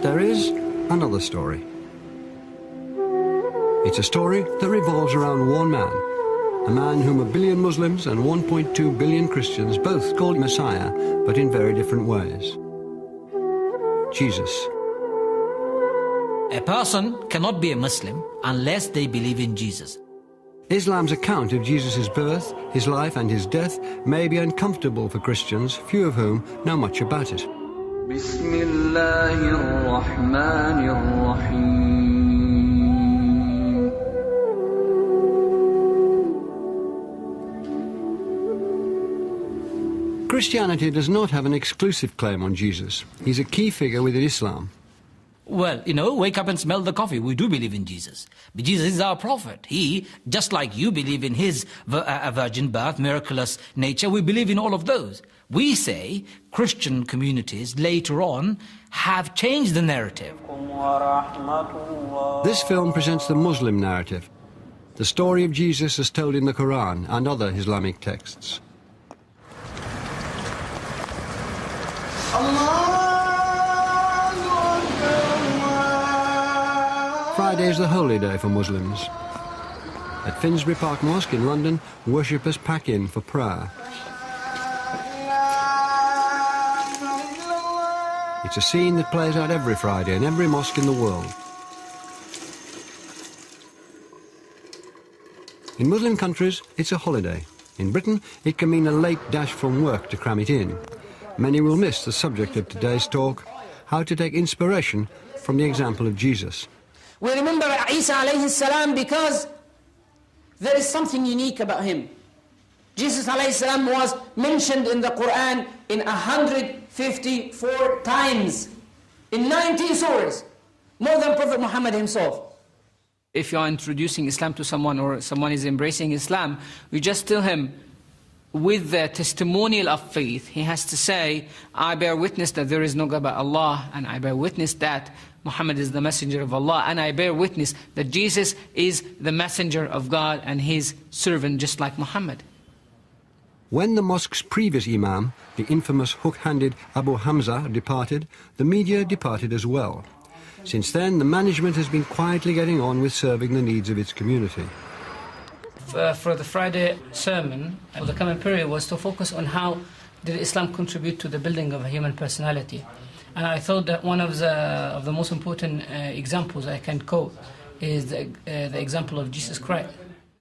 But there is another story. It's a story that revolves around one man, a man whom 1 billion Muslims and 1.2 billion Christians both call Messiah, but in very different ways. Jesus. A person cannot be a Muslim unless they believe in Jesus. Islam's account of Jesus' birth, his life and his death may be uncomfortable for Christians, few of whom know much about it. Christianity does not have an exclusive claim on Jesus. He's a key figure within Islam. Well, wake up and smell the coffee. We do believe in Jesus. But Jesus is our prophet. He, just like you believe in his virgin birth, miraculous nature, we believe in all of those. We say Christian communities later on have changed the narrative. This film presents the Muslim narrative, the story of Jesus as told in the Quran and other Islamic texts. Friday is the holy day for Muslims. At Finsbury Park Mosque in London, worshippers pack in for prayer. It's a scene that plays out every Friday in every mosque in the world. In Muslim countries, it's a holiday. In Britain, it can mean a late dash from work to cram it in. Many will miss the subject of today's talk, how to take inspiration from the example of Jesus. We remember Isa alayhi salam because there is something unique about him. Jesus alayhi salam was mentioned in the Quran in 154 times, in 19 surahs, more than Prophet Muhammad himself. If you are introducing Islam to someone or someone is embracing Islam, you just tell him with the testimonial of faith, he has to say, I bear witness that there is no God but Allah, and I bear witness that Muhammad is the messenger of Allah, and I bear witness that Jesus is the messenger of God and his servant just like Muhammad. When the mosque's previous imam, the infamous hook-handed Abu Hamza, departed, the media departed as well. Since then, the management has been quietly getting on with serving the needs of its community. For the Friday sermon, the coming period was to focus on how did Islam contribute to the building of a human personality. And I thought that one of the most important examples I can quote is the example of Jesus Christ.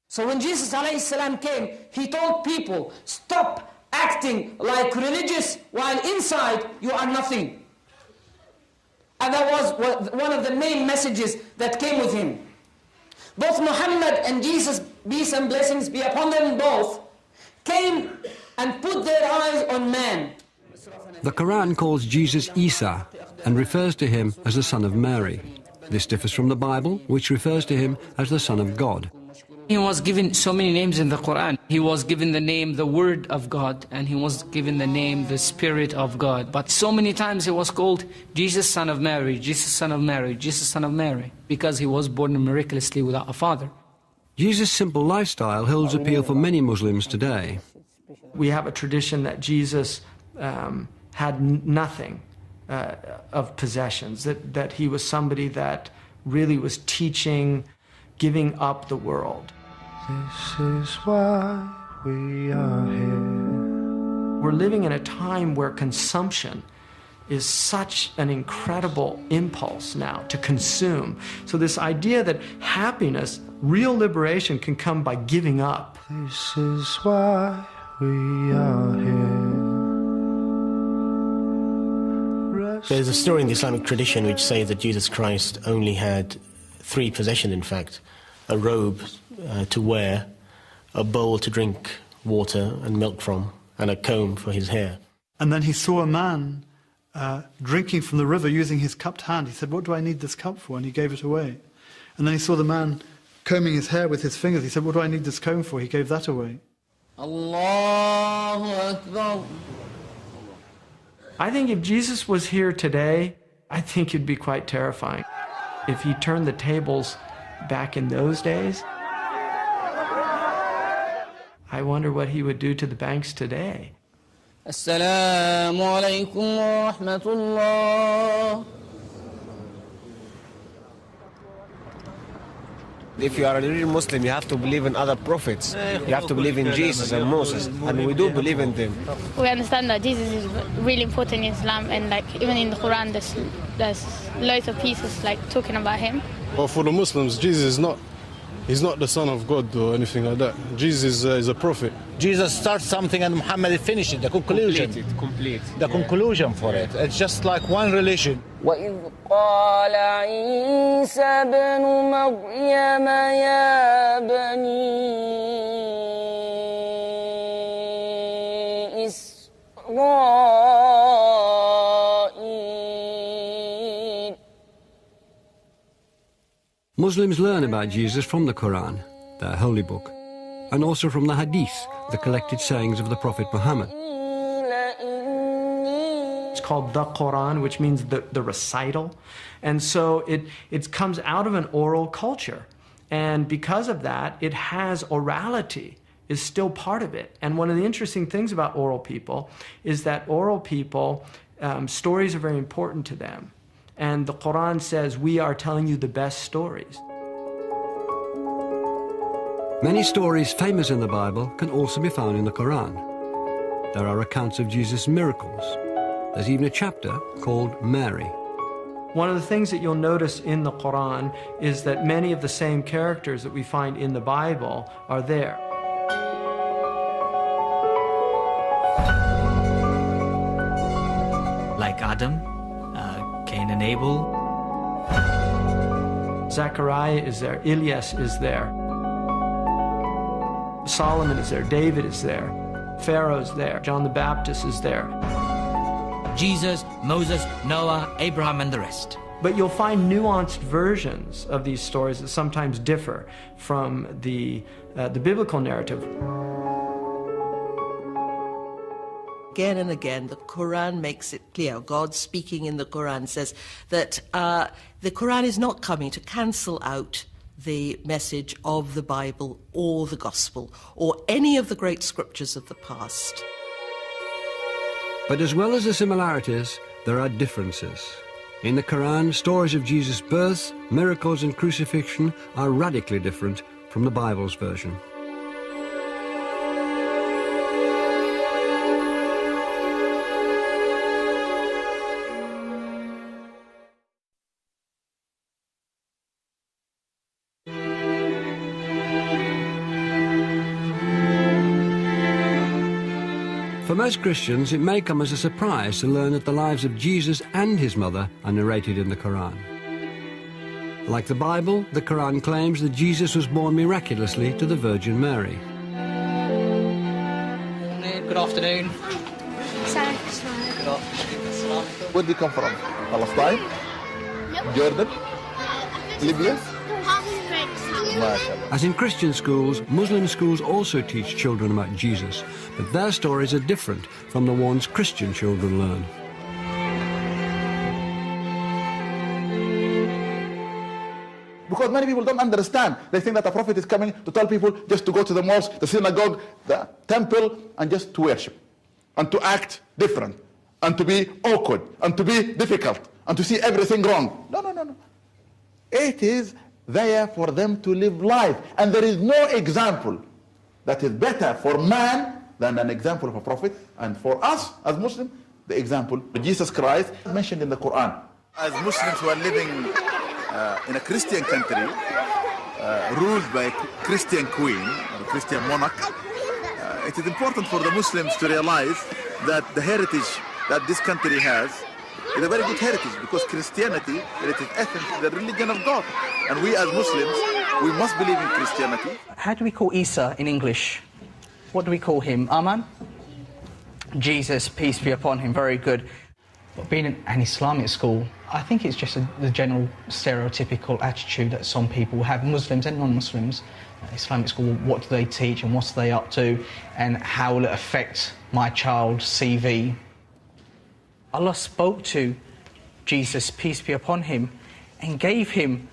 So when Jesus alayhi salam came, he told people, stop acting like religious while inside you are nothing. And that was one of the main messages that came with him. Both Muhammad and Jesus, peace and blessings be upon them both, came and put their eyes on man. The Quran calls Jesus Isa and refers to him as the son of Mary. This differs from the Bible, which refers to him as the son of God. He was given so many names in the Quran. He was given the name, the Word of God, and he was given the name, the Spirit of God. But so many times he was called Jesus, son of Mary, Jesus, son of Mary, Jesus, son of Mary, because he was born miraculously without a father. Jesus' simple lifestyle holds appeal for many Muslims today. We have a tradition that Jesus had nothing of possessions, that he was somebody that really was teaching, giving up the world. This is why we are here. We're living in a time where consumption is such an incredible impulse now to consume. So this idea that happiness, real liberation, can come by giving up. This is why we are here. There's a story in the Islamic tradition which says that Jesus Christ only had 3 possessions, in fact: a robe to wear, a bowl to drink water and milk from, and a comb for his hair. And then he saw a man drinking from the river using his cupped hand. He said, "What do I need this cup for?" And he gave it away. And then he saw the man combing his hair with his fingers. He said, "What do I need this comb for?" He gave that away. Allahu Akbar. I think if Jesus was here today, I think it'd be quite terrifying. If he turned the tables back in those days, I wonder what he would do to the banks today. Assalamu alaikum wa rahmatullah. if you are a real Muslim, you have to believe in other prophets. You have to believe in Jesus and Moses, and we do believe in them. We understand that Jesus is really important in Islam, and like even in the Quran, there's loads of pieces like talking about him. Well, for the Muslims, Jesus is not. He's not the son of God or anything like that. Jesus is a prophet. Jesus starts something and Muhammad finishes it, the conclusion. The conclusion for it. It's just like one religion. وَإِذْ قَالَ عِيسَى ابْنُ مَرْيَمَ يَا بَنِي إِسْرَائِيلَ. Muslims learn about Jesus from the Quran, their holy book, and also from the Hadith, the collected sayings of the Prophet Muhammad. It's called the Quran, which means the recital. And so it comes out of an oral culture. And because of that, it has orality, is still part of it. And one of the interesting things about oral people is that oral people, stories are very important to them. And the Quran says, we are telling you the best stories. Many stories famous in the Bible can also be found in the Quran. There are accounts of Jesus' miracles. There's even a chapter called Mary. One of the things that you'll notice in the Quran is that many of the same characters that we find in the Bible are there. Like Adam, Cain and Abel. Zechariah is there, Ilyas is there. Solomon is there, David is there, Pharaoh's there, John the Baptist is there. Jesus, Moses, Noah, Abraham, and the rest. But you'll find nuanced versions of these stories that sometimes differ from the biblical narrative. Again and again, the Quran makes it clear. God speaking in the Quran says that the Quran is not coming to cancel out the message of the Bible or the Gospel or any of the great scriptures of the past. But as well as the similarities, there are differences. In the Quran, stories of Jesus' birth, miracles and crucifixion are radically different from the Bible's version. For most Christians, it may come as a surprise to learn that the lives of Jesus and his mother are narrated in the Quran. Like the Bible, the Quran claims that Jesus was born miraculously to the Virgin Mary. Good afternoon. Where do you come from? Palestine? Jordan? Libya? As in Christian schools, Muslim schools also teach children about Jesus, but their stories are different from the ones Christian children learn. Because many people don't understand. They think that a prophet is coming to tell people just to go to the mosque, the synagogue, the temple, and just to worship, and to act different, and to be awkward, and to be difficult, and to see everything wrong. No, no, no, no. It is there for them to live life. And there is no example that is better for man than an example of a prophet. And for us as Muslims, the example of Jesus Christ mentioned in the Quran. As Muslims who are living in a Christian country, ruled by a Christian queen, or a Christian monarch, it is important for the Muslims to realize that the heritage that this country has is a very good heritage, because Christianity, it is essence, the religion of God. And we as Muslims, we must believe in Christianity. How do we call Isa in English? What do we call him? Aman? Jesus, peace be upon him, very good. But being in an Islamic school, I think it's just the general stereotypical attitude that some people have, Muslims and non-Muslims. Islamic school, what do they teach and what are they up to, and how will it affect my child's CV? Allah spoke to Jesus, peace be upon him, and gave him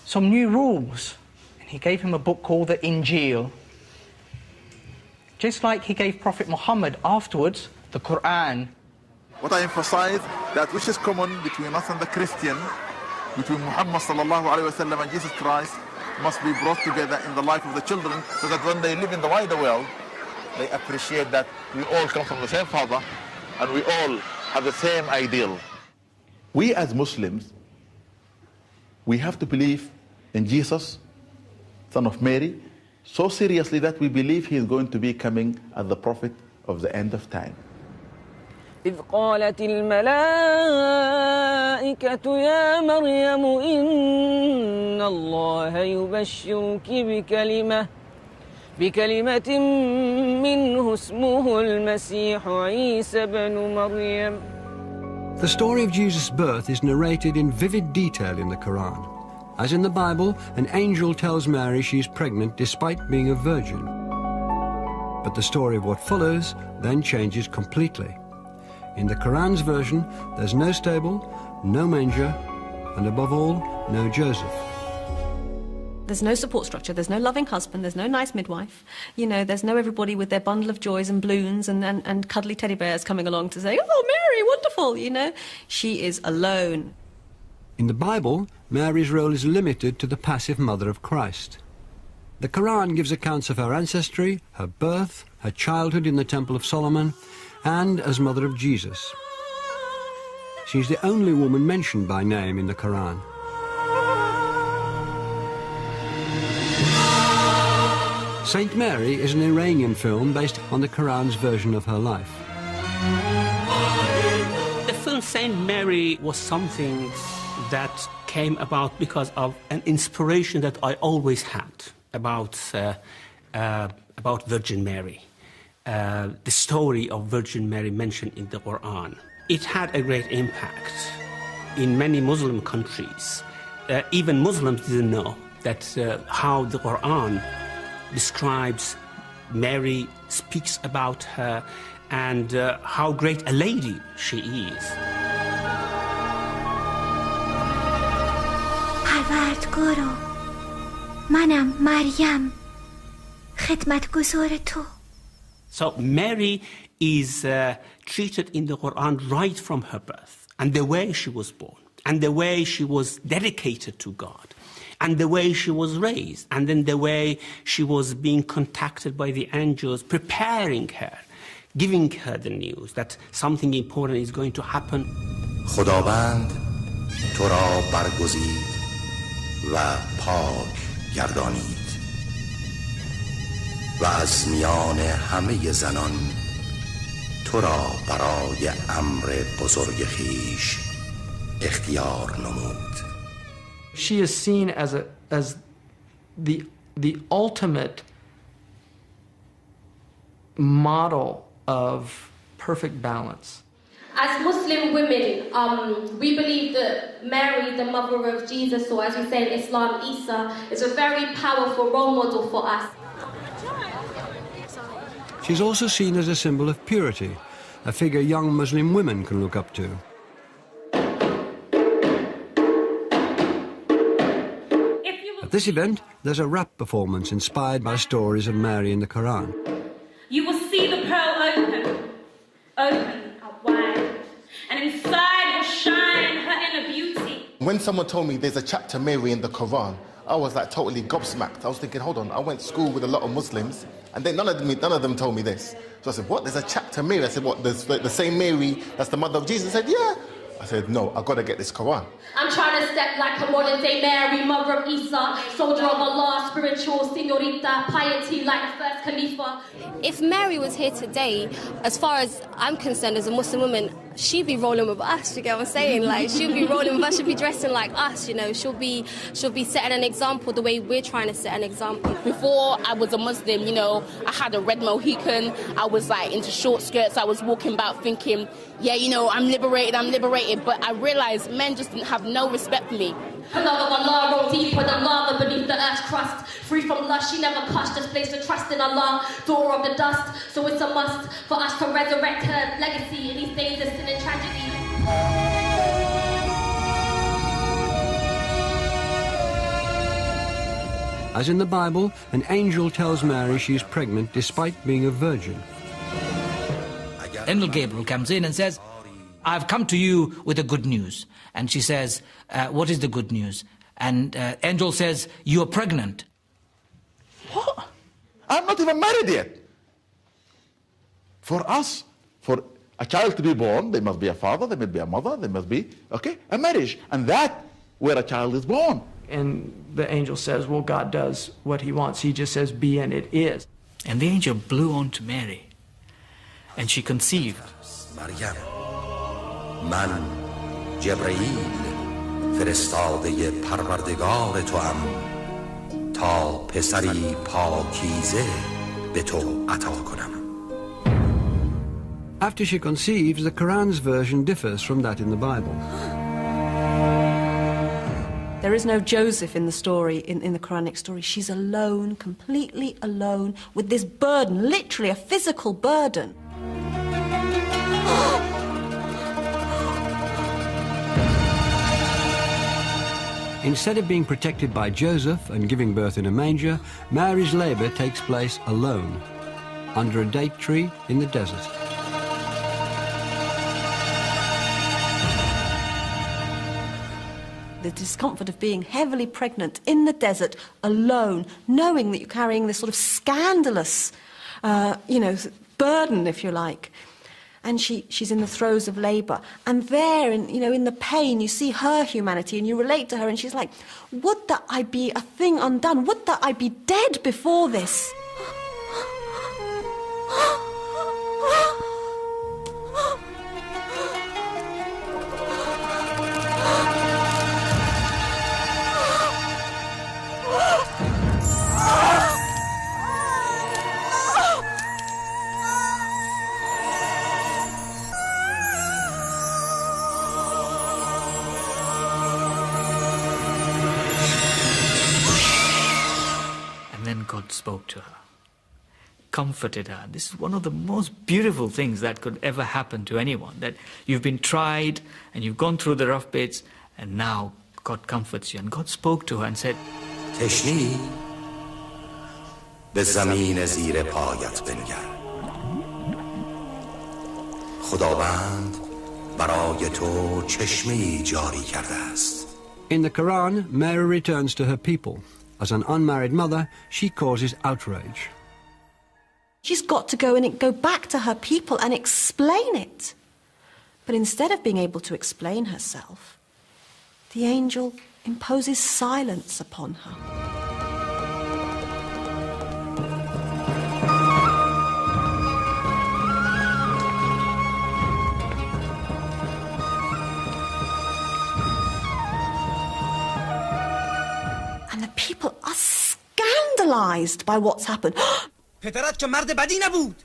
some new rules. And he gave him a book called the Injil. Just like he gave Prophet Muhammad afterwards the Quran. What I emphasize, that which is common between us and the Christian, between Muhammad sallallahu alaihi wasallam and Jesus Christ, must be brought together in the life of the children, so that when they live in the wider world, they appreciate that we all come from the same father and we all have the same ideal. We as Muslims, we have to believe in Jesus, son of Mary, so seriously that we believe he is going to be coming as the prophet of the end of time. إذ قالت الملائكة يا مريم إن الله يبشرك بكلمة منه اسمه المسيح عيسى بن مريم. The story of Jesus' birth is narrated in vivid detail in the Quran. As in the Bible, an angel tells Mary she is pregnant despite being a virgin. But the story of what follows then changes completely. In the Quran's version, there's no stable, no manger, and above all, no Joseph. There's no support structure, there's no loving husband, there's no nice midwife. You know, there's no everybody with their bundle of joys and balloons and cuddly teddy bears coming along to say, oh, Mary, wonderful, you know. She is alone. In the Bible, Mary's role is limited to the passive mother of Christ. The Quran gives accounts of her ancestry, her birth, her childhood in the Temple of Solomon, and as mother of Jesus. She's the only woman mentioned by name in the Quran. Saint Mary is an Iranian film based on the Quran's version of her life. The film Saint Mary was something that came about because of an inspiration that I always had about Virgin Mary. The story of Virgin Mary mentioned in the Quran. It had a great impact in many Muslim countries. Even Muslims didn't know that how the Quran describes Mary, speaks about her, and how great a lady she is. پروردگارا منم مریم خدمتگزار تو. So Mary is treated in the Quran right from her birth, and the way she was born, and the way she was dedicated to God, and the way she was raised, and then the way she was being contacted by the angels, preparing her, giving her the news that something important is going to happen. خداوند تو را برگزید و پاک گردانید و از میان همه زنان تو را برای امر بزرگ خویش اختیار نمود. She is seen as the ultimate model of perfect balance. As Muslim women, we believe that Mary, the mother of Jesus, or as we say in Islam, Isa, is a very powerful role model for us. She's also seen as a symbol of purity, a figure young Muslim women can look up to. At this event, there's a rap performance inspired by stories of Mary in the Quran. You will see the pearl open up wide, and inside will shine her inner beauty. When someone told me there's a chapter Mary in the Quran, I was like totally gobsmacked. I was thinking, hold on, I went to school with a lot of Muslims, and then none of them told me this. So I said, what? There's a chapter Mary? I said, what? There's the same Mary that's the mother of Jesus? I said, yeah. I said, no, I've got to get this Quran. I'm trying to step like a modern day Mary, mother of Isa, soldier of Allah, spiritual señorita, piety like the first Khalifa. If Mary was here today, as far as I'm concerned as a Muslim woman, she'd be rolling with us, you get what I'm saying? Like, she'll be rolling with us, she'll be dressing like us, you know, she'll be setting an example the way we're trying to set an example. Before I was a Muslim, you know, I had a red Mohican, I was like into short skirts, I was walking about thinking, yeah, you know, I'm liberated, but I realized men just didn't have no respect for me. The love of Allah rolled deeper than lava beneath the earth's crust. Free from lust, she never crushed, just placed her trust in Allah, daughter of the dust. So it's a must for us to resurrect her legacy in these days of sin and tragedy. As in the Bible, an angel tells Mary she's pregnant despite being a virgin. Angel Gabriel comes in and says, I've come to you with the good news. And she says, what is the good news? and angel says, "You are pregnant." What? I'm not even married yet. For us, for a child to be born, there must be a father, there must be a mother, there must be, a marriage. And that where a child is born. And the angel says, well, God does what he wants. He just says, be, and it is. And the angel blew on to Mary, and she conceived. مریم من جبرئیل فرستاده پروردگار تو ام تا پسری پاکیزه به تو عطا کنم. After she conceives, the Quran's version differs from that in the Bible. There is no Joseph in the story, in the Quranic story. She's alone, completely alone, with this burden, literally a physical burden. Instead of being protected by Joseph and giving birth in a manger, Mary's labour takes place alone, under a date tree in the desert. The discomfort of being heavily pregnant in the desert, alone, knowing that you're carrying this sort of scandalous, burden, if you like. And she's in the throes of labour. And there, in the pain, you see her humanity and you relate to her, and she's like, would that I be a thing undone? Would that I be dead before this? God spoke to her, comforted her. This is one of the most beautiful things that could ever happen to anyone, that you've been tried and you've gone through the rough bits, and now God comforts you. And God spoke to her and said, تشنی به زمین زیر پایت بنگر. خداوند برای تو چشمه‌ای جاری کرده است. In the Quran, Mary returns to her people. As an unmarried mother, she causes outrage. She's got to go back to her people and explain it. But instead of being able to explain herself, the angel imposes silence upon her. And the people are scandalized by what's happened. پدرت که مرد بدی نبود،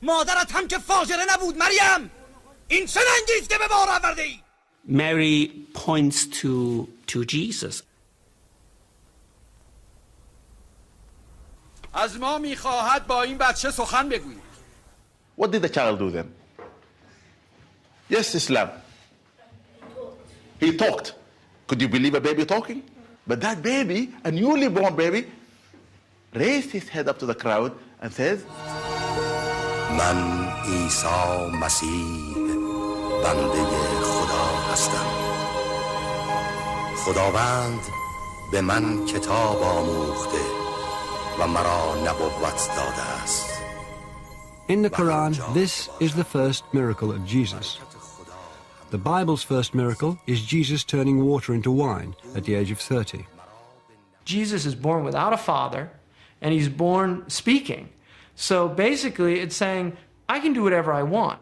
مادرت هم که فاجره نبود. مریم، این چه رنگی است که به بار آورده ای؟ Mary points to Jesus. از ما میخواهد با این بچه سخن بگویی. What did the child do then? Yes, Islam. He talked. Could you believe a baby talking? But that baby, a newly born baby, raised his head up to the crowd and says, من عیسی مسیح بنده خدا هستم. خداوند به من کتاب آموخته و مرا نبوت داده است. In the Quran, this is the first miracle of Jesus. The Bible's first miracle is Jesus turning water into wine at the age of 30. Jesus is born without a father, and he's born speaking. So basically it's saying, I can do whatever I want.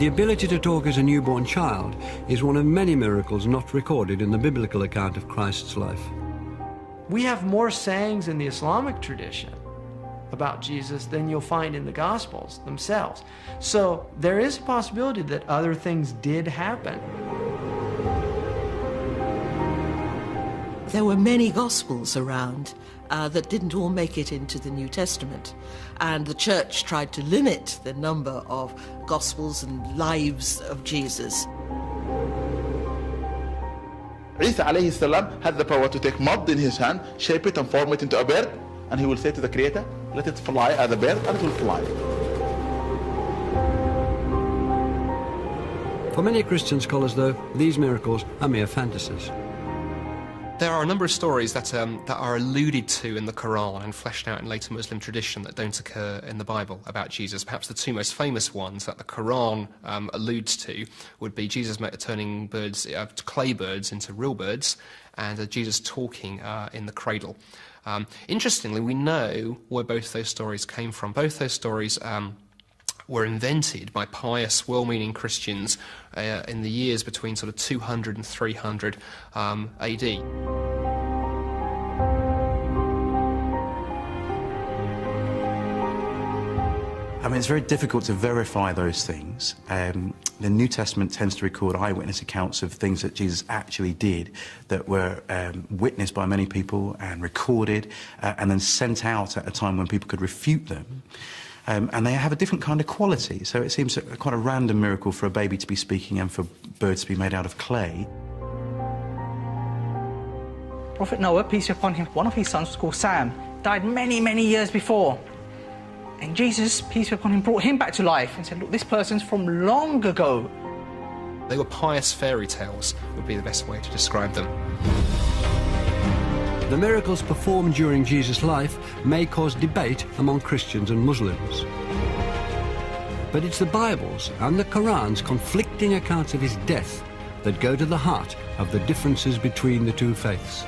The ability to talk as a newborn child is one of many miracles not recorded in the biblical account of Christ's life. We have more sayings in the Islamic tradition about Jesus than you'll find in the Gospels themselves. So there is a possibility that other things did happen. There were many Gospels around that didn't all make it into the New Testament. And the church tried to limit the number of Gospels and lives of Jesus. Isa alayhi salam had the power to take mud in his hand, shape it and form it into a bird, and he will say to the Creator, let it fly as a bird, and it will fly. For many Christian scholars, though, these miracles are mere fantasies. There are a number of stories that are alluded to in the Quran and fleshed out in later Muslim tradition that don't occur in the Bible about Jesus. Perhaps the two most famous ones that the Quran alludes to would be Jesus turning clay birds into real birds, and Jesus talking in the cradle. Interestingly, we know where both those stories came from. Both those stories were invented by pious, well-meaning Christians in the years between sort of 200 and 300 AD. I mean, it's very difficult to verify those things. The New Testament tends to record eyewitness accounts of things that Jesus actually did that were witnessed by many people and recorded and then sent out at a time when people could refute them. And they have a different kind of quality. So it seems quite a random miracle for a baby to be speaking and for birds to be made out of clay. Prophet Noah, peace be upon him, one of his sons was called Sam, died many, many years before. And Jesus, peace be upon him, brought him back to life and said, look, this person's from long ago. They were pious fairy tales, would be the best way to describe them. The miracles performed during Jesus' life may cause debate among Christians and Muslims. But it's the Bible's and the Quran's conflicting accounts of his death that go to the heart of the differences between the two faiths.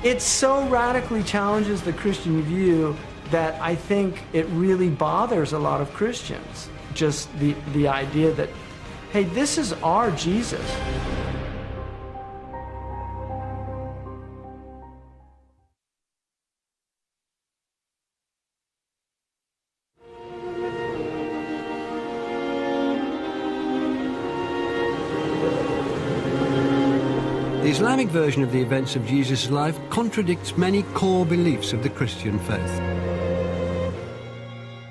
It so radically challenges the Christian view that I think it really bothers a lot of Christians. Just the idea that, hey, this is our Jesus. The Islamic version of the events of Jesus' life contradicts many core beliefs of the Christian faith.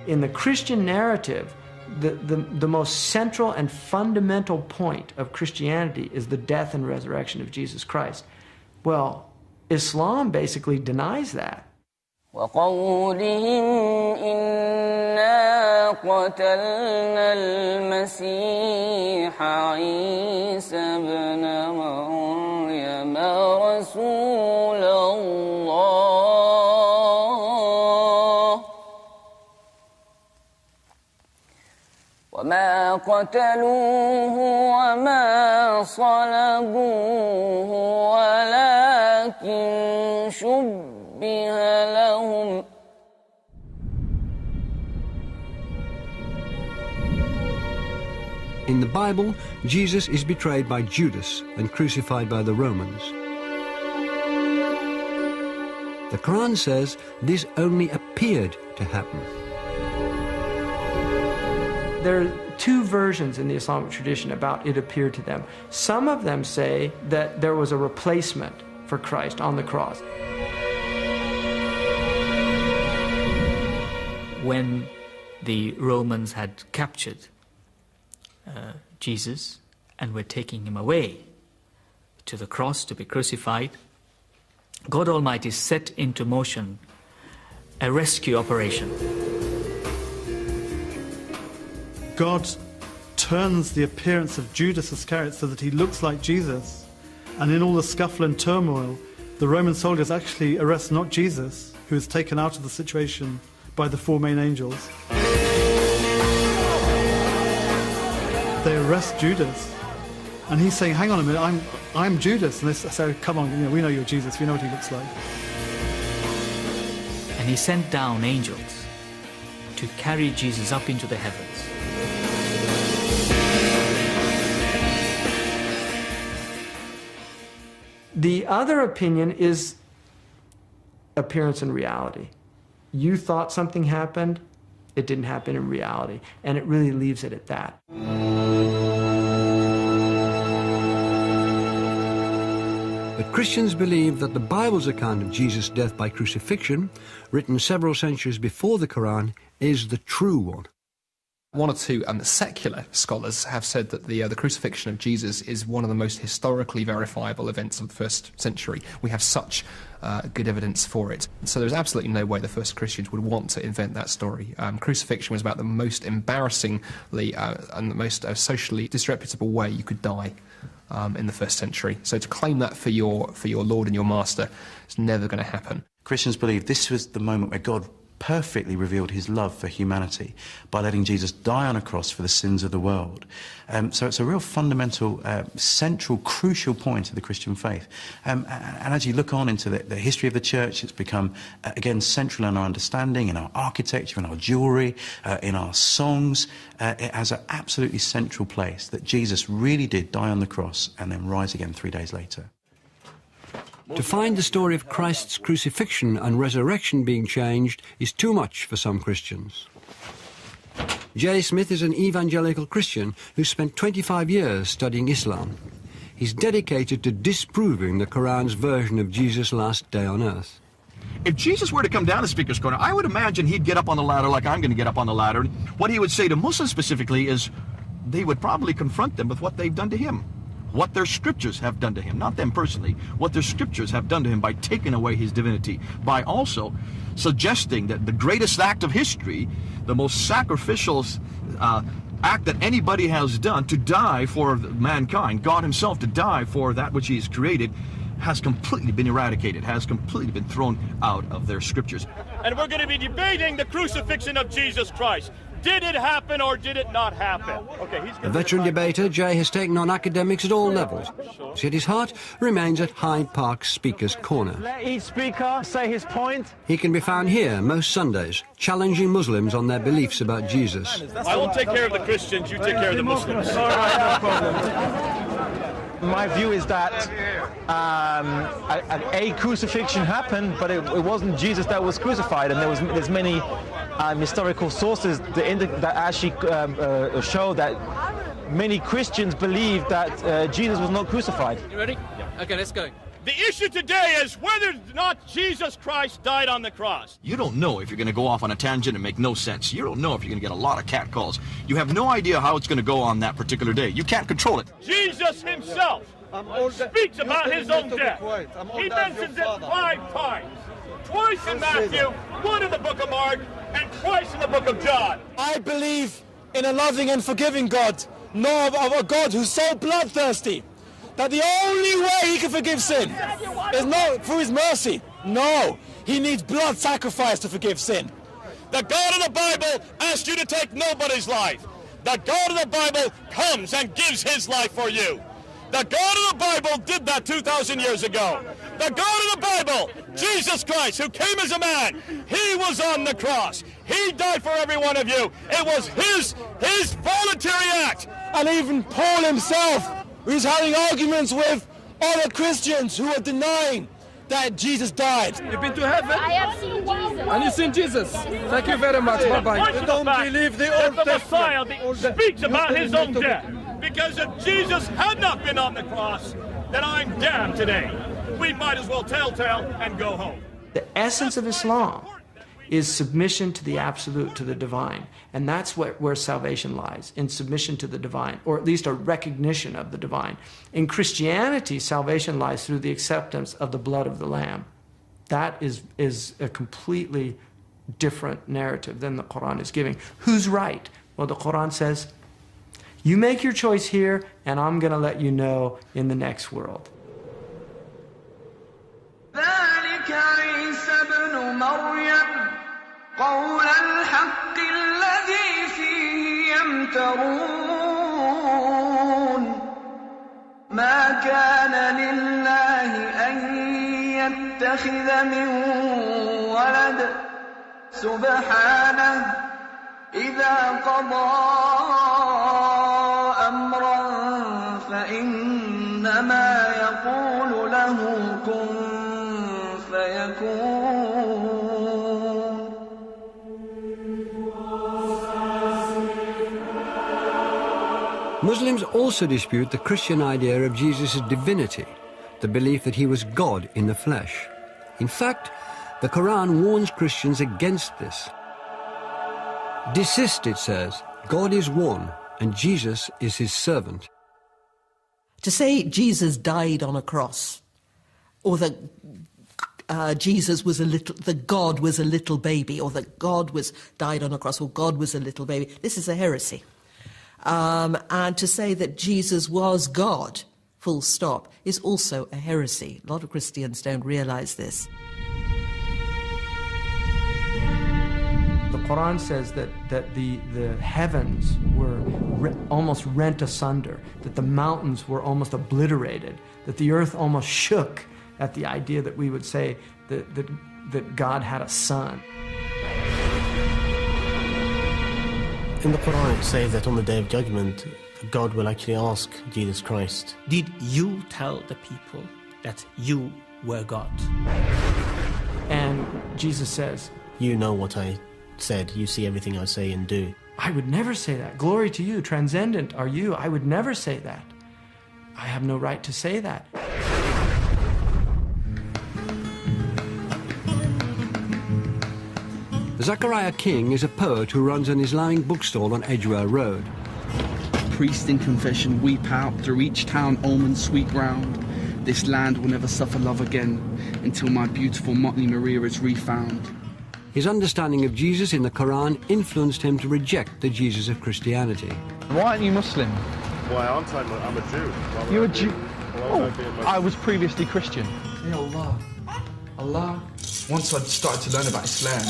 In the Christian narrative, the most central and fundamental point of Christianity is the death and resurrection of Jesus Christ. Well, Islam basically denies that. وقولهم إنا قتلنا المسيح عيسى ابن مريم رسول الله وما قتلوه وما صلبوه ولكن شبه لهم In the Bible, Jesus is betrayed by Judas and crucified by the Romans. The Quran says this only appeared to happen. There are two versions in the Islamic tradition about it appeared to them. Some of them say that there was a replacement for Christ on the cross. When the Romans had captured Jesus and were taking him away to the cross to be crucified, God Almighty set into motion a rescue operation. God turns the appearance of Judas Iscariot so that he looks like Jesus, and in all the scuffle and turmoil, the Roman soldiers actually arrest not Jesus, who is taken out of the situation by the four main angels. They arrest Judas, and he's saying, hang on a minute, I'm Judas. And they say, come on, we know you're Jesus, we know what he looks like. And he sent down angels to carry Jesus up into the heavens. The other opinion is appearance and reality. You thought something happened, it didn't happen in reality, and it really leaves it at that. But Christians believe that the Bible's account of Jesus' death by crucifixion, written several centuries before the Quran, is the true one. One or two secular scholars have said that the crucifixion of Jesus is one of the most historically verifiable events of the first century. We have such good evidence for it. So there's absolutely no way the first Christians would want to invent that story. Crucifixion was about the most embarrassingly and the most socially disreputable way you could die in the first century. So to claim that for your Lord and your Master is never going to happen. Christians believe this was the moment where God perfectly revealed his love for humanity by letting Jesus die on a cross for the sins of the world. So it's a real fundamental, central, crucial point of the Christian faith. And as you look on into the history of the church, it's become, again, central in our understanding, in our architecture, in our jewellery, in our songs. It has an absolutely central place that Jesus really did die on the cross and then rise again 3 days later. To find the story of Christ's crucifixion and resurrection being changed is too much for some Christians. Jay Smith is an evangelical Christian who spent 25 years studying Islam. He's dedicated to disproving the Quran's version of Jesus' last day on earth. If Jesus were to come down to Speaker's Corner, I would imagine he'd get up on the ladder like I'm going to get up on the ladder. What he would say to Muslims specifically is they would probably confront them with what they've done to him. What their scriptures have done to him, not them personally, what their scriptures have done to him by taking away his divinity, by also suggesting that the greatest act of history, the most sacrificial act that anybody has done, to die for mankind, God himself to die for that which he has created, has completely been eradicated, has completely been thrown out of their scriptures. And we're going to be debating the crucifixion of Jesus Christ. Did it happen or did it not happen? Okay, A veteran debater, Jay has taken on academics at all levels, yet his heart remains at Hyde Park Speaker's Corner. Let each speaker say his point. He can be found here most Sundays, challenging Muslims on their beliefs about Jesus. I will take care of the Christians, you take care of the Muslims. All right, no problem. My view is that a crucifixion happened, but it wasn't Jesus that was crucified, and there's many historical sources that actually show that many Christians believe that Jesus was not crucified. You ready? Yeah. Okay, let's go. The issue today is whether or not Jesus Christ died on the cross. You don't know if you're going to go off on a tangent and make no sense. You don't know if you're going to get a lot of catcalls. You have no idea how it's going to go on that particular day. You can't control it. Jesus himself speaks about his own death. He mentions it 5 times. Twice in Matthew, 1 in the book of Mark, and twice in the book of John. I believe in a loving and forgiving God, not of a God who's so bloodthirsty that the only way he can forgive sin is not through his mercy. No, he needs blood sacrifice to forgive sin. The God of the Bible asks you to take nobody's life. The God of the Bible comes and gives his life for you. The God of the Bible did that 2,000 years ago. The God of the Bible, Jesus Christ, who came as a man, he was on the cross. He died for every one of you. It was his voluntary act. And even Paul himself, who's having arguments with other Christians who are denying that Jesus died. You've been to heaven? I have seen Jesus. And you've seen Jesus? Thank you very much. Bye-bye. You don't believe the Old Testament. The Messiah speaks about his own death. Because if Jesus had not been on the cross, then I'm damned today. We might as well tell and go home. The essence of Islam is submission to the absolute, to the divine. And that's where salvation lies, in submission to the divine, or at least a recognition of the divine. In Christianity, salvation lies through the acceptance of the blood of the Lamb. That is a completely different narrative than the Quran is giving. Who's right? Well, the Quran says, you make your choice here, and I'm going to let you know in the next world. ذلك عيسى ابن مريم قول الحق الذي فيه يمترون ما كان لله أن يتخذ من ولد سبحانه إذا قضى أمرا فإنما يقول له كن Muslims also dispute the Christian idea of Jesus' divinity, the belief that he was God in the flesh. In fact, the Quran warns Christians against this. Desist, it says, God is one and Jesus is his servant. To say Jesus died on a cross, or that Jesus was that God was a little baby, or that God died on a cross, or God was a little baby, this is a heresy. And to say that Jesus was God, full stop, is also a heresy. A lot of Christians don't realize this. The Quran says that the heavens were almost rent asunder, that the mountains were almost obliterated, that the earth almost shook at the idea that we would say that God had a son. In the Quran, it says that on the Day of Judgment, God will actually ask Jesus Christ, did you tell the people that you were God? And Jesus says, you know what I said, you see everything I say and do. I would never say that. Glory to you, transcendent are you. I would never say that. I have no right to say that. Zachariah King is a poet who runs an Islamic bookstall on Edgware Road. Priest in confession weep out through each town, almond sweet ground. This land will never suffer love again until my beautiful motley Maria is refound. His understanding of Jesus in the Quran influenced him to reject the Jesus of Christianity. Why aren't you Muslim? Why aren't I? I'm a Jew. You're a Jew? Oh, I was previously Christian. Ya Allah. Once I started to learn about Islam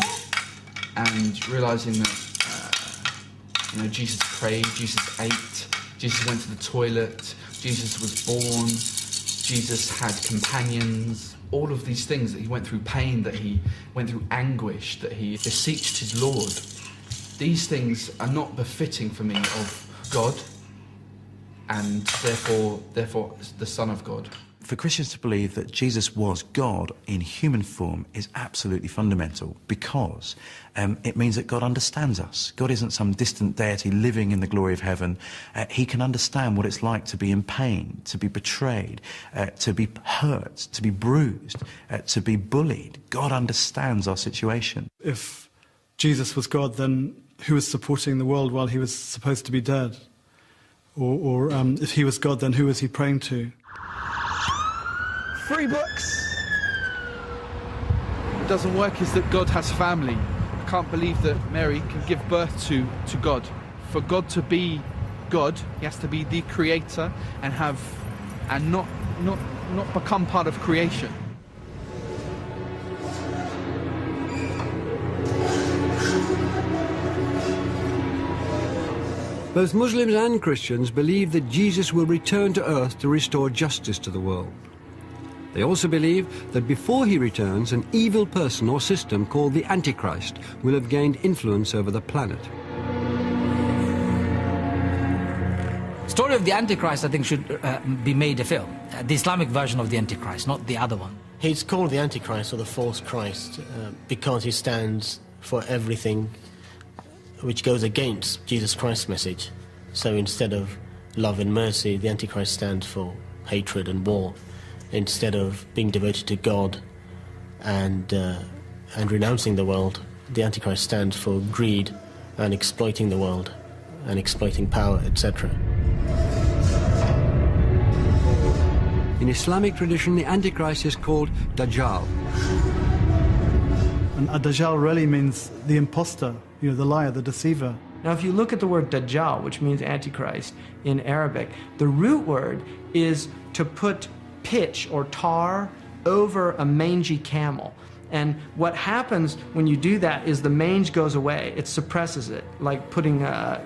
and realising that Jesus prayed, Jesus ate, Jesus went to the toilet, Jesus was born, Jesus had companions, all of these things, that he went through pain, that he went through anguish, that he beseeched his Lord. These things are not befitting for me of God, and therefore the Son of God. For Christians to believe that Jesus was God in human form is absolutely fundamental, because it means that God understands us. God isn't some distant deity living in the glory of heaven. He can understand what it's like to be in pain, to be betrayed, to be hurt, to be bruised, to be bullied. God understands our situation. If Jesus was God, then who was supporting the world while he was supposed to be dead? Or if he was God, then who was he praying to? Free books! What doesn't work is that God has family. I can't believe that Mary can give birth to God. For God to be God, he has to be the creator and not become part of creation. Both Muslims and Christians believe that Jesus will return to earth to restore justice to the world. They also believe that before he returns, an evil person or system called the Antichrist will have gained influence over the planet. Story of the Antichrist, I think, should be made a film. The Islamic version of the Antichrist, not the other one. He's called the Antichrist, or the false Christ, because he stands for everything which goes against Jesus Christ's message. So instead of love and mercy, the Antichrist stands for hatred and war. Instead of being devoted to God and renouncing the world, the Antichrist stands for greed and exploiting the world and exploiting power, etc. In Islamic tradition, the Antichrist is called Dajjal. And Dajjal really means the imposter, the liar, the deceiver. Now, if you look at the word Dajjal, which means Antichrist in Arabic, the root word is to put pitch or tar over a mangy camel. And what happens when you do that is the mange goes away. It suppresses it, like putting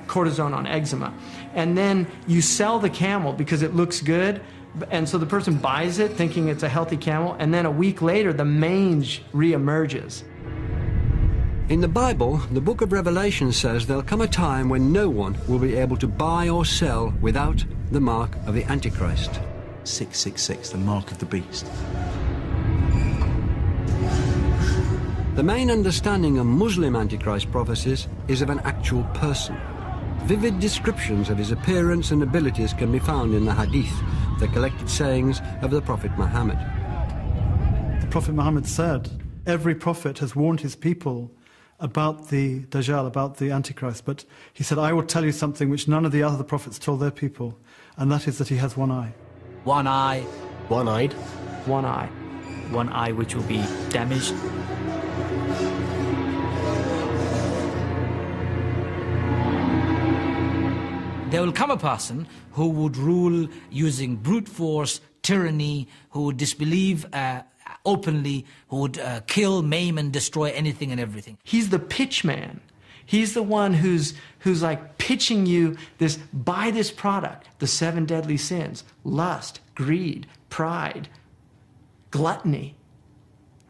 cortisone on eczema. And then you sell the camel because it looks good, and so the person buys it thinking it's a healthy camel, and then a week later the mange reemerges. In the Bible, the book of Revelation says there'll come a time when no one will be able to buy or sell without the mark of the Antichrist. 666, the mark of the beast. The main understanding of Muslim Antichrist prophecies is of an actual person. Vivid descriptions of his appearance and abilities can be found in the Hadith, the collected sayings of the Prophet Muhammad. The Prophet Muhammad said, every prophet has warned his people about the Dajjal, about the Antichrist, but he said, I will tell you something which none of the other prophets told their people, and that is that he has one eye. One eye. One-eyed. One eye. One eye which will be damaged. There will come a person who would rule using brute force, tyranny, who would disbelieve openly, who would kill, maim, and destroy anything and everything. He's the pitch man. He's the one who's like pitching you this, buy this product, the 7 deadly sins: lust, greed, pride, gluttony,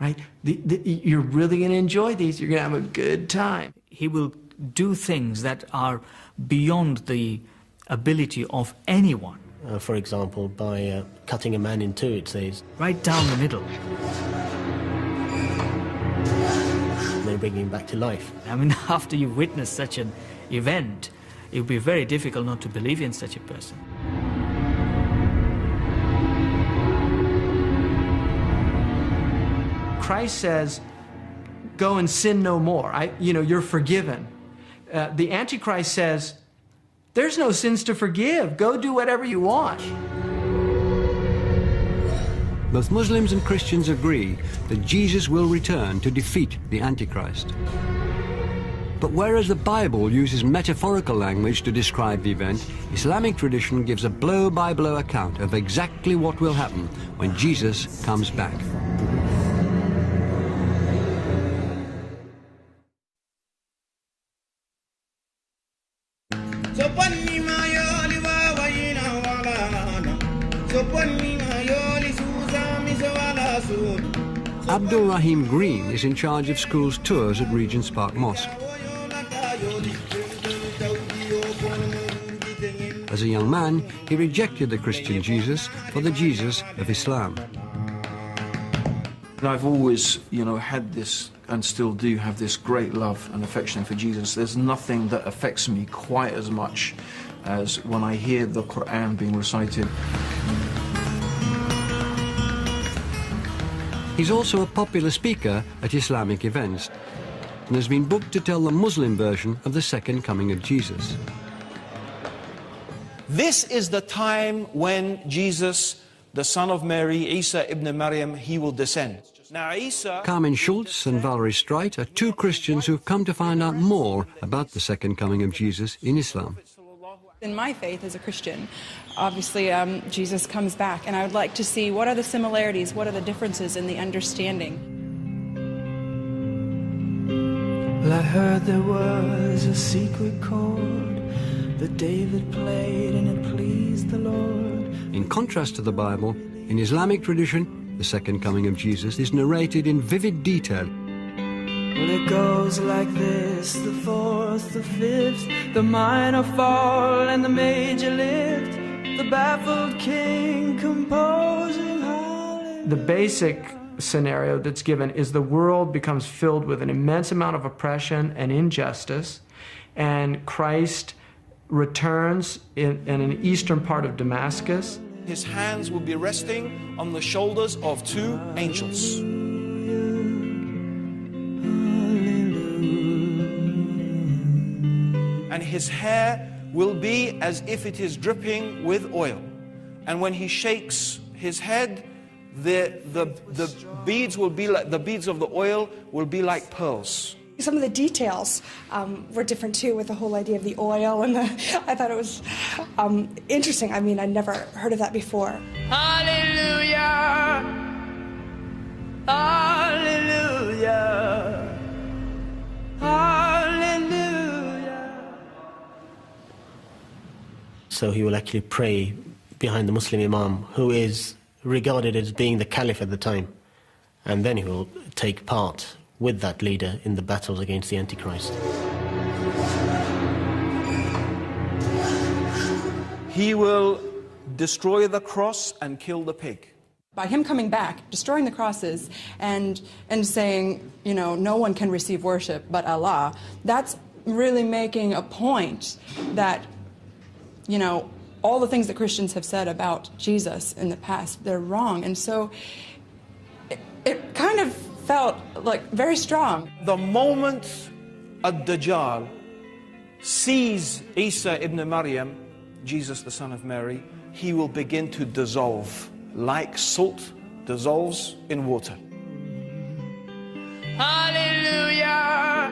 right? You're really going to enjoy these. You're going to have a good time. He will do things that are beyond the ability of anyone. For example, by cutting a man in two, it says. Right down the middle. And then bringing him back to life. I mean, after you've witnessed such an event, it would be very difficult not to believe in such a person. Christ says, go and sin no more. You're forgiven. The Antichrist says, there's no sins to forgive. Go do whatever you want. Both Muslims and Christians agree that Jesus will return to defeat the Antichrist. But whereas the Bible uses metaphorical language to describe the event, Islamic tradition gives a blow-by-blow account of exactly what will happen when Jesus comes back. Abdul Rahim Green is in charge of schools' tours at Regent's Park Mosque. As a young man, he rejected the Christian Jesus for the Jesus of Islam. I've always, had this, and still do have this great love and affection for Jesus. There's nothing that affects me quite as much as when I hear the Quran being recited. He's also a popular speaker at Islamic events and has been booked to tell the Muslim version of the second coming of Jesus. This is the time when Jesus, the son of Mary, Isa ibn Maryam, he will descend. Now, Isa... Carmen Schultz and Valerie Streit are two Christians who've come to find out more about the second coming of Jesus in Islam. In my faith as a Christian, obviously Jesus comes back, and I would like to see what are the similarities, what are the differences in the understanding. Well, I heard there was a secret chord that David played and it pleased the Lord. In contrast to the Bible, in Islamic tradition, the second coming of Jesus is narrated in vivid detail. Well, it goes like this: the fourth, the fifth, the minor fall and the major lift, the baffled king composing hallelujah. The basic scenario that's given is the world becomes filled with an immense amount of oppression and injustice, and Christ returns in an eastern part of Damascus. His hands will be resting on the shoulders of two angels. And his hair will be as if it is dripping with oil. And when he shakes his head, the beads will be like, the beads of the oil will be like pearls. Some of the details were different too, with the whole idea of the oil, and I thought it was interesting. I mean, I'd never heard of that before. Hallelujah! Hallelujah! Hallelujah! So he will actually pray behind the Muslim Imam, who is regarded as being the Caliph at the time, and then he will take part with that leader in the battles against the Antichrist. He will destroy the cross and kill the pig. By him coming back, destroying the crosses, and saying, no one can receive worship but Allah, that's really making a point that, all the things that Christians have said about Jesus in the past, they're wrong. And so it kind of felt like very strong. The moment Ad-Dajjal sees Isa ibn Maryam, Jesus the son of Mary, he will begin to dissolve like salt dissolves in water. Hallelujah.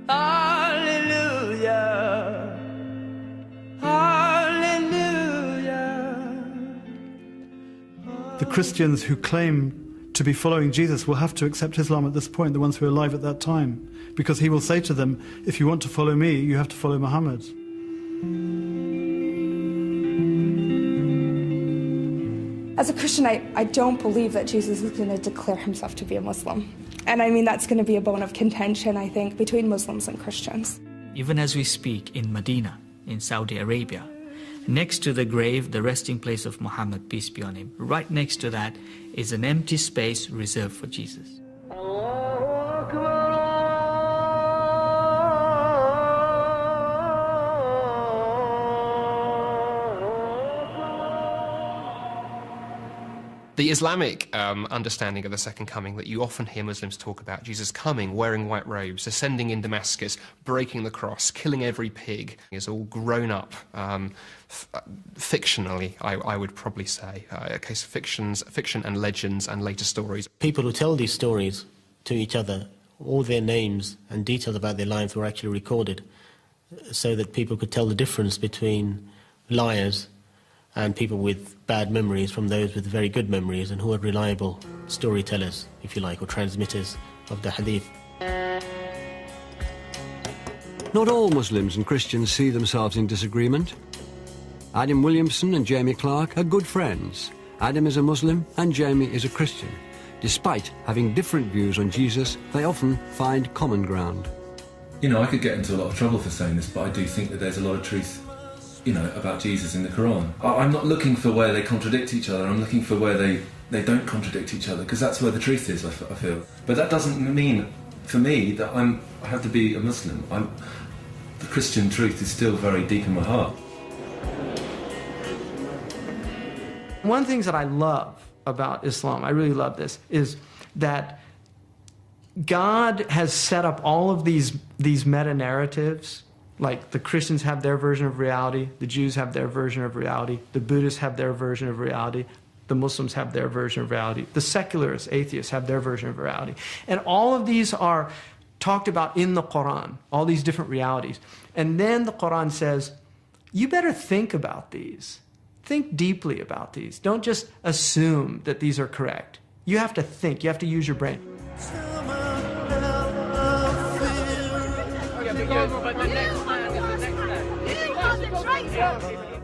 Hallelujah. Hallelujah. The Christians who claim to be following Jesus will have to accept Islam at this point, the ones who are alive at that time, because he will say to them, if you want to follow me, you have to follow Muhammad. As a Christian, I don't believe that Jesus is going to declare himself to be a Muslim. And I mean, that's going to be a bone of contention, I think, between Muslims and Christians. Even as we speak in Medina, in Saudi Arabia, next to the grave, the resting place of Muhammad, peace be on him, right next to that is an empty space reserved for Jesus. The Islamic understanding of the second coming that you often hear Muslims talk about, Jesus coming, wearing white robes, ascending in Damascus, breaking the cross, killing every pig, is all grown up fictionally, I would probably say. A case of fiction and legends and later stories. People who tell these stories to each other, all their names and details about their lives were actually recorded so that people could tell the difference between liars and people with bad memories from those with very good memories and who are reliable storytellers, if you like, or transmitters of the hadith. Not all Muslims and Christians see themselves in disagreement. Adam Williamson and Jamie Clark are good friends. Adam is a Muslim and Jamie is a Christian. Despite having different views on Jesus, they often find common ground. You know, I could get into a lot of trouble for saying this, but I do think that there's a lot of truth, you know, about Jesus in the Quran. I'm not looking for where they contradict each other, I'm looking for where they don't contradict each other, because that's where the truth is, I feel. But that doesn't mean, for me, that I have to be a Muslim. The Christian truth is still very deep in my heart. One of the things that I love about Islam, I really love this, is that God has set up all of these meta-narratives. Like the Christians have their version of reality, the Jews have their version of reality, the Buddhists have their version of reality, the Muslims have their version of reality, the secularists, atheists have their version of reality. And all of these are talked about in the Quran, all these different realities. And then the Quran says, you better think about these. Think deeply about these. Don't just assume that these are correct. You have to think, you have to use your brain.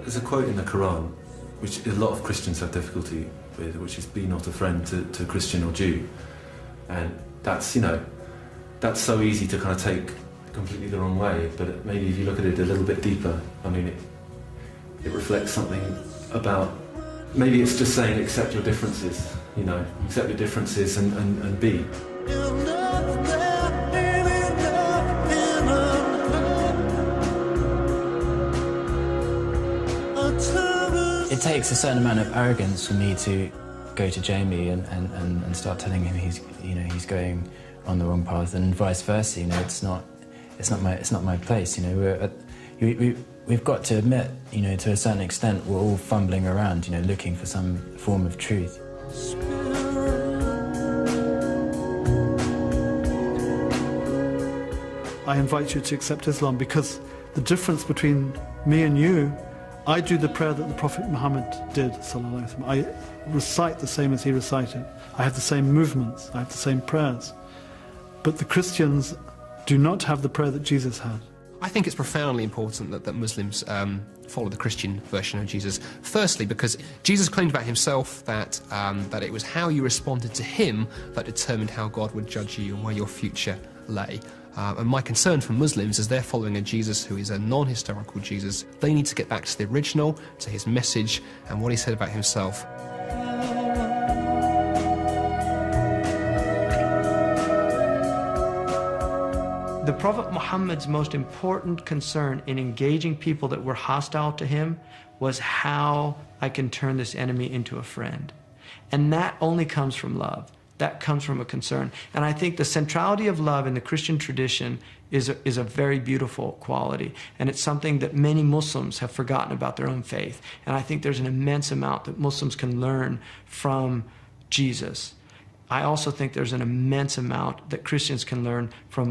There's a quote in the Quran which a lot of Christians have difficulty with, which is "Be not a friend to Christian or Jew," and that's, you know, that's so easy to kind of take completely the wrong way. But maybe if you look at it a little bit deeper, I mean, it reflects something about, maybe it's just saying accept your differences, you know, accept your differences and be. It takes a certain amount of arrogance for me to go to Jamie and start telling him he's going on the wrong path, and vice versa. You know, it's not my place. You know, we've got to admit, you know, to a certain extent, we're all fumbling around, you know, looking for some form of truth. I invite you to accept Islam because the difference between me and you, I do the prayer that the Prophet Muhammad did, sallallahu alaihi wasallam. I recite the same as he recited. I have the same movements, I have the same prayers. But the Christians do not have the prayer that Jesus had. I think it's profoundly important that Muslims follow the Christian version of Jesus. Firstly, because Jesus claimed about himself that it was how you responded to him that determined how God would judge you and where your future lay. And my concern for Muslims is they're following a Jesus who is a non-historical Jesus. They need to get back to the original, to his message and what he said about himself. The Prophet Muhammad's most important concern in engaging people that were hostile to him was how I can turn this enemy into a friend. And that only comes from love. that comes from a concern. And I think the centrality of love in the Christian tradition is a very beautiful quality. And it's something that many Muslims have forgotten about their own faith. And I think there's an immense amount that Muslims can learn from Jesus. I also think there's an immense amount that Christians can learn from